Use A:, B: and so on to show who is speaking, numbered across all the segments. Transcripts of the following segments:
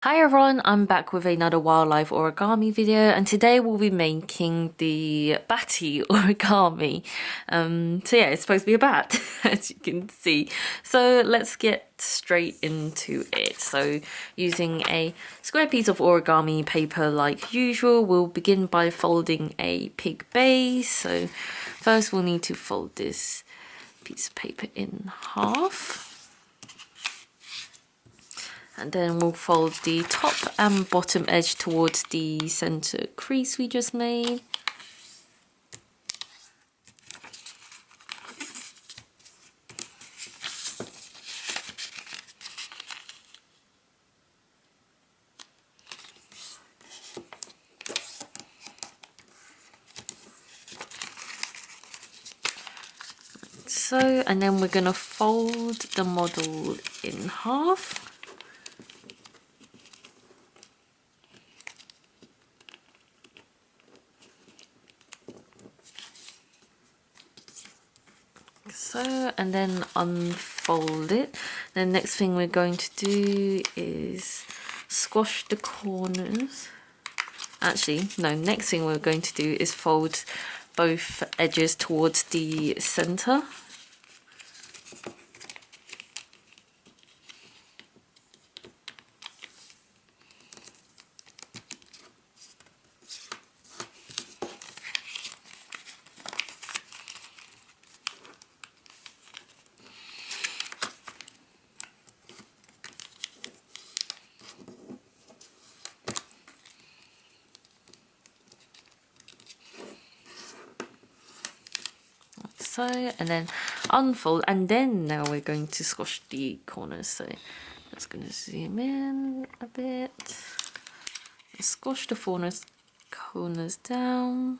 A: Hi everyone, I'm back with another wildlife origami video, and today we'll be making the Batty origami. So yeah, it's supposed to be a bat, as you can see. So let's get straight into it. So using a square piece of origami paper like usual, we'll begin by folding a pig base. So first we'll need to fold this piece of paper in half. And then we'll fold the top and bottom edge towards the center crease we just made. So, and then we're gonna fold the model in half. So, and then unfold it. The next thing we're going to do is squash the corners. Actually, no, next thing we're going to do is fold both edges towards the center. So, and then unfold, and then now we're going to squash the corners. So just going to zoom in a bit, squash the corners down.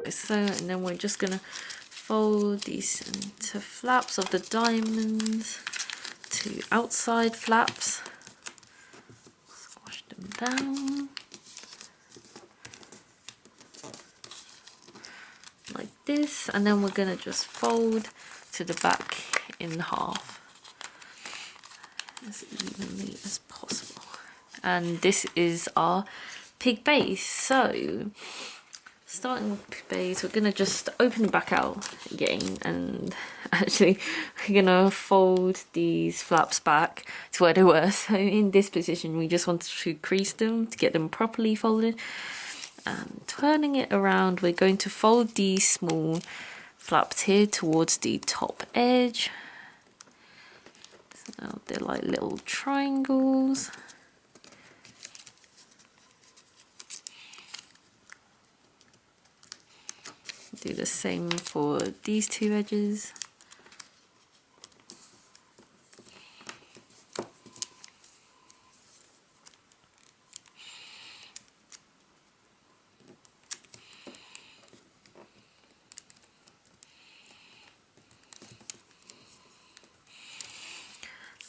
A: So, and then we're just gonna fold the center flaps of the diamonds to outside flaps, squash them down like this, and then we're gonna just fold to the back in half as evenly as possible. And this is our pig base. So starting with pig base, we're gonna just open the back out again, and actually we're gonna fold these flaps back to where they were. So in this position we just want to crease them to get them properly folded, and turning it around we're going to fold these small flaps here towards the top edge. So now they're like little triangles. Do the same for these two edges.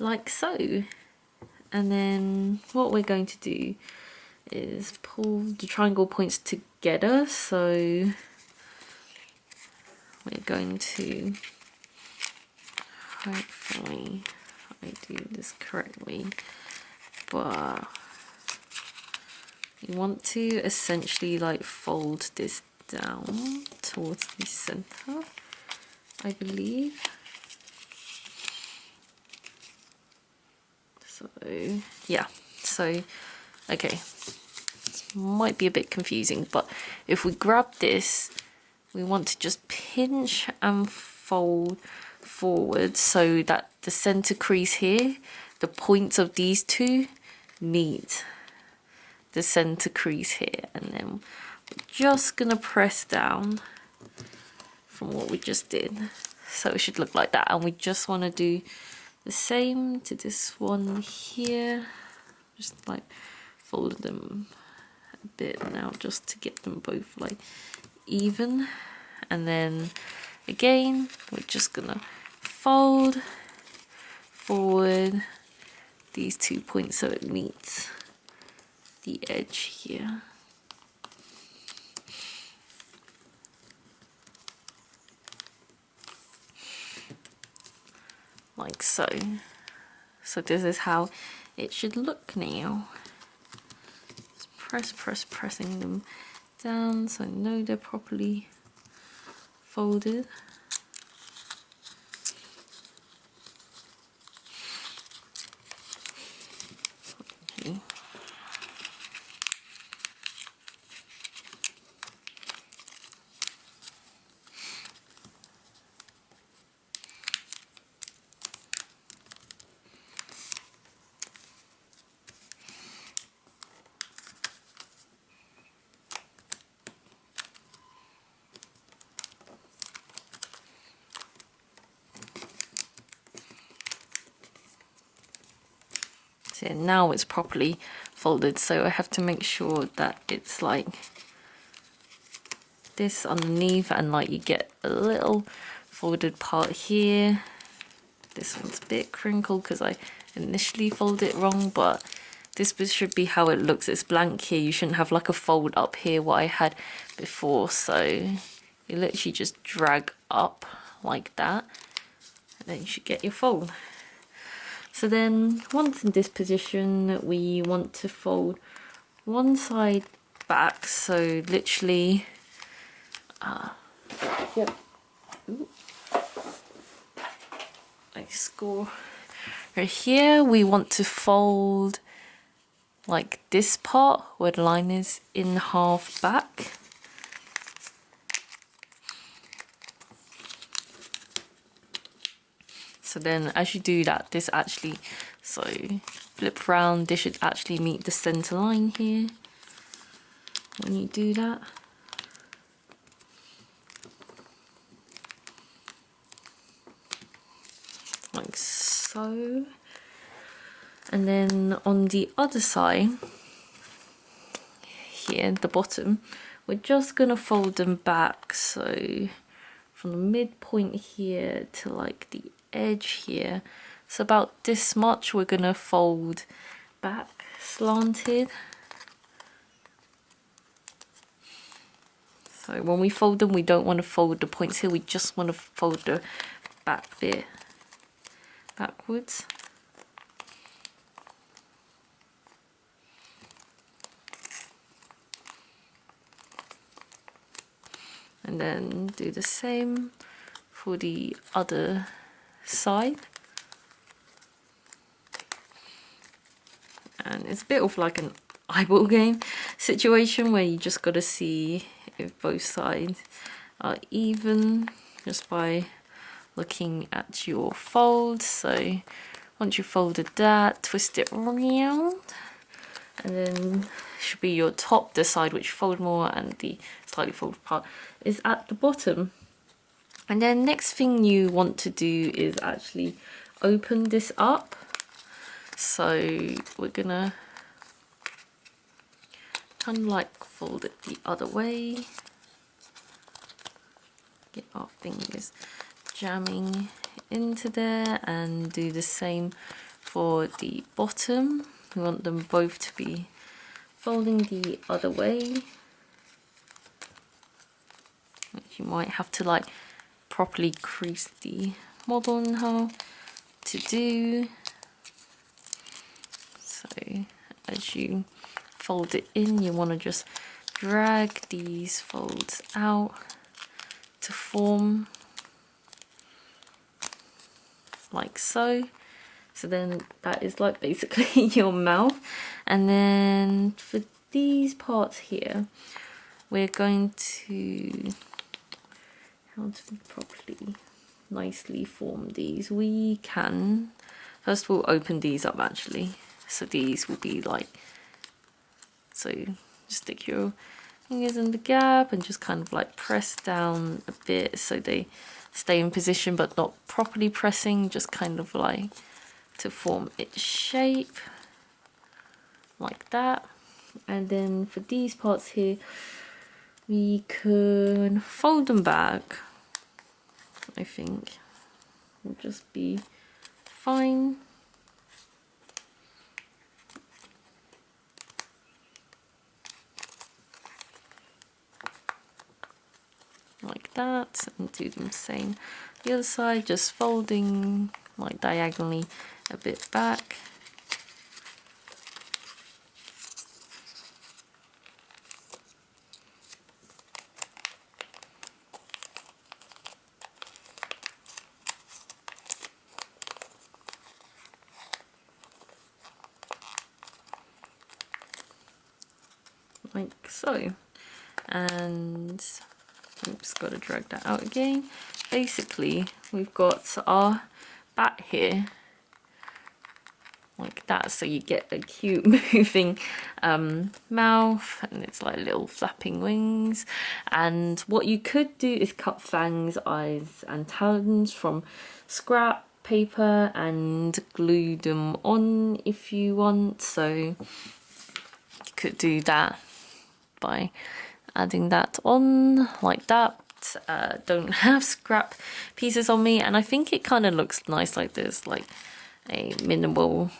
A: Like so. And then what we're going to do is pull the triangle points together. So we're going to, hopefully I do this correctly, but you want to essentially like fold this down towards the center, I believe. So yeah, so okay, this might be a bit confusing, but if we grab this, we want to just pinch and fold forward so that the center crease here, the points of these two meet the center crease here, and then we're just gonna press down from what we just did. So it should look like that, and we just want to do the same to this one here. Just like fold them a bit now just to get them both like even, and then again we're just gonna fold forward these 2 points so it meets the edge here. Like so. So this is how it should look now. Just pressing them down so I know they're properly folded. Okay. So now it's properly folded, so I have to make sure that it's like this underneath, and like you get a little folded part here. This one's a bit crinkled because I initially folded it wrong, but this should be how it looks. It's blank here. You shouldn't have like a fold up here what I had before, so you literally just drag up like that and then you should get your fold. So then once in this position, we want to fold one side back, so literally yep. Ooh. I score right here. We want to fold like this part where the line is in half back. So then as you do that, this actually, so flip around, this should actually meet the center line here when you do that. Like so. And then on the other side, here, the bottom, we're just gonna fold them back. So from the midpoint here to like the edge here, so about this much we're gonna fold back slanted. So when we fold them, we don't want to fold the points here, we just want to fold the back bit backwards. And then do the same for the other side. And it's a bit of like an eyeball game situation where you just got to see if both sides are even just by looking at your folds. So once you folded that, twist it around, and then should be your top, the side which fold more, and the slightly folded part is at the bottom. And then next thing you want to do is actually open this up. So we're gonna kind of like fold it the other way, get our fingers jamming into there, and do the same for the bottom. We want them both to be folding the other way. You might have to like properly crease the model on how to do. So as you fold it in, you want to just drag these folds out to form like so. So then that is like basically your mouth. And then for these parts here, we're going to, how to properly nicely form these. We can, first we'll open these up actually. So these will be like, so just stick your fingers in the gap and just kind of like press down a bit so they stay in position but not properly pressing, just kind of like to form its shape like that. And then for these parts here, we can fold them back. I think will just be fine. Like that, and do the same the other side, just folding like diagonally a bit back. Like so. And oops, got to drag that out again. Basically, we've got our bat here, like that, so you get a cute moving mouth, and it's like little flapping wings. And what you could do is cut fangs, eyes and talons from scrap paper and glue them on if you want. So you could do that by adding that on like that. Don't have scrap pieces on me, and I think it kind of looks nice like this, like a minimal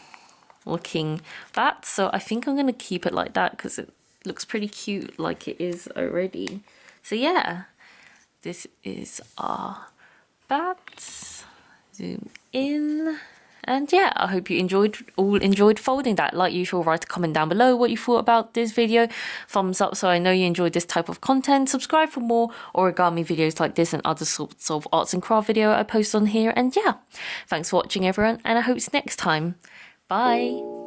A: looking bat. So I think I'm going to keep it like that because it looks pretty cute like it is already. So yeah, this is our bat. Zoom in. And yeah, I hope you all enjoyed folding that. Like usual, write a comment down below what you thought about this video. Thumbs up so I know you enjoyed this type of content. Subscribe for more origami videos like this and other sorts of arts and craft video I post on here. And yeah, thanks for watching everyone, and I hope it's next time. Bye.